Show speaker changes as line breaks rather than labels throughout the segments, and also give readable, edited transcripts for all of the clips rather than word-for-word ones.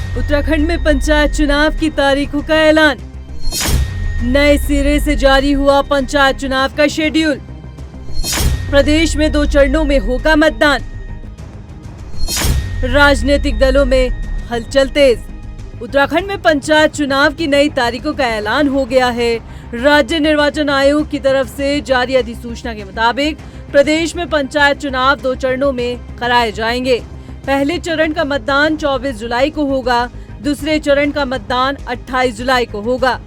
उत्तराखंड में पंचायत चुनाव की तारीखों का ऐलान। नए सिरे से जारी हुआ पंचायत चुनाव का शेड्यूल। प्रदेश में 2 चरणों में होगा मतदान। राजनीतिक दलों में हलचल तेज। उत्तराखंड में पंचायत चुनाव की नई तारीखों का ऐलान हो गया है। राज्य निर्वाचन आयोग की तरफ से जारी अधिसूचना के मुताबिक प्रदेश में पंचायत चुनाव 2 चरणों में कराए जाएंगे। पहले चरण का मतदान 24 जुलाई को होगा, दूसरे चरण का मतदान 28 जुलाई को होगा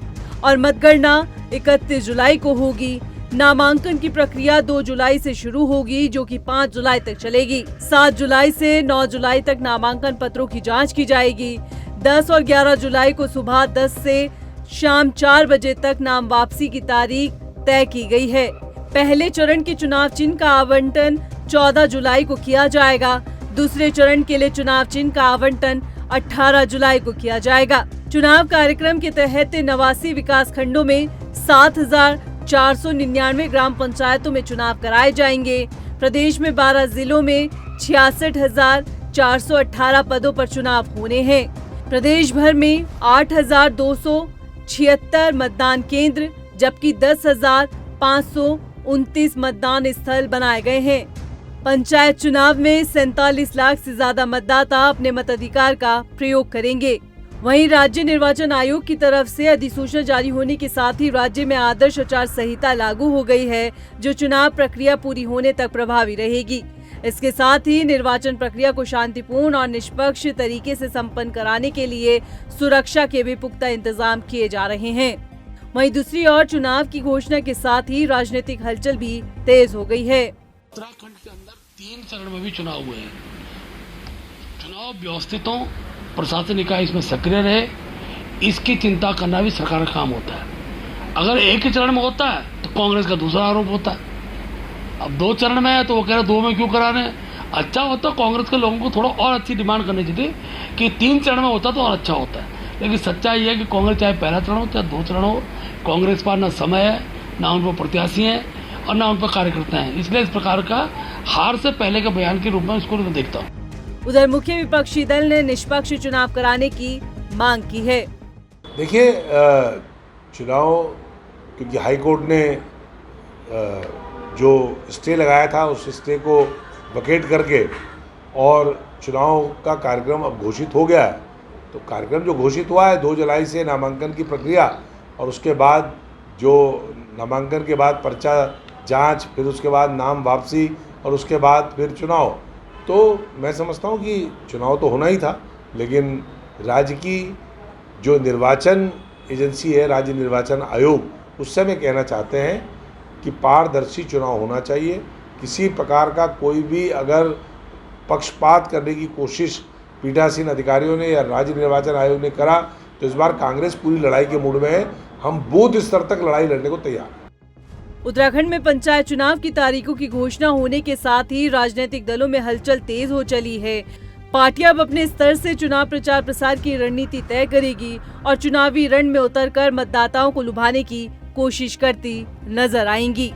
और मतगणना 31 जुलाई को होगी। नामांकन की प्रक्रिया 2 जुलाई से शुरू होगी, जो कि 5 जुलाई तक चलेगी। 7 जुलाई से 9 जुलाई तक नामांकन पत्रों की जांच की जाएगी। 10 और 11 जुलाई को सुबह 10 से शाम 4 बजे तक नाम वापसी की तारीख तय की गई है। पहले चरण के चुनाव चिन्ह का आवंटन 14 जुलाई को किया जाएगा। दूसरे चरण के लिए चुनाव चिन्ह का आवंटन 18 जुलाई को किया जाएगा। चुनाव कार्यक्रम के तहत 89 विकास खंडों में 7,499 ग्राम पंचायतों में चुनाव कराए जाएंगे। प्रदेश में 12 जिलों में 66,418 पदों पर चुनाव होने हैं। प्रदेश भर में 8,276 मतदान केंद्र जबकि 10,529 मतदान स्थल बनाए गए हैं। पंचायत चुनाव में 47 लाख से ज्यादा मतदाता अपने मताधिकार का प्रयोग करेंगे। वहीं राज्य निर्वाचन आयोग की तरफ से अधिसूचना जारी होने के साथ ही राज्य में आदर्श आचार संहिता लागू हो गई है, जो चुनाव प्रक्रिया पूरी होने तक प्रभावी रहेगी। इसके साथ ही निर्वाचन प्रक्रिया को शांतिपूर्ण और निष्पक्ष तरीके से संपन्न कराने के लिए सुरक्षा के भी पुख्ता इंतजाम किए जा रहे हैं। वहीं दूसरी ओर चुनाव की घोषणा के साथ ही राजनीतिक हलचल भी तेज हो गई है।
उत्तराखंड के अंदर 3 चरण में भी चुनाव हुए हैं। चुनाव व्यवस्थित हो, प्रशासन निकाय इसमें सक्रिय रहे, इसकी चिंता करना भी सरकार का काम होता है। अगर एक ही चरण में होता है तो कांग्रेस का दूसरा आरोप होता है। अब 2 चरण में है तो वो कह रहे 2 में क्यों करा रहे हैं। अच्छा होता कांग्रेस के लोगों को थोड़ा और अच्छी डिमांड करनी चाहिए कि 3 चरण में होता तो और अच्छा होता है। लेकिन सच्चाई ये है कि कांग्रेस चाहे पहला चरण हो चाहे 2 चरण हो, कांग्रेस पर न समय है, न उन पर प्रत्याशी है और न उन पर कार्यकर्ता हैं। इसलिए इस प्रकार का हार से पहले का बयान के रूप में इसको मैं देखता हूँ।
उधर मुख्य विपक्षी दल ने निष्पक्ष चुनाव कराने की मांग की है।
देखिए, चुनाव क्योंकि हाईकोर्ट ने जो स्टे लगाया था उस स्टे को वकेट करके और चुनाव का कार्यक्रम अब घोषित हो गया है। तो कार्यक्रम जो घोषित हुआ है 2 जुलाई से नामांकन की प्रक्रिया और उसके बाद जो नामांकन के बाद पर्चा जांच, फिर उसके बाद नाम वापसी और उसके बाद फिर चुनाव। तो मैं समझता हूँ कि चुनाव तो होना ही था, लेकिन राज्य की जो निर्वाचन एजेंसी है, राज्य निर्वाचन आयोग, उससे मैं कहना चाहते हैं कि पारदर्शी चुनाव होना चाहिए। किसी प्रकार का कोई भी अगर पक्षपात करने की कोशिश पीठासीन अधिकारियों ने या राज्य निर्वाचन आयोग ने करा तो इस बार कांग्रेस पूरी लड़ाई के मूड में है। हम बूथ स्तर तक लड़ाई लड़ने को तैयार हैं।
उत्तराखंड में पंचायत चुनाव की तारीखों की घोषणा होने के साथ ही राजनीतिक दलों में हलचल तेज हो चली है। पार्टियां अब अपने स्तर से चुनाव प्रचार प्रसार की रणनीति तय करेगी और चुनावी रण में उतरकर मतदाताओं को लुभाने की कोशिश करती नजर आएंगी।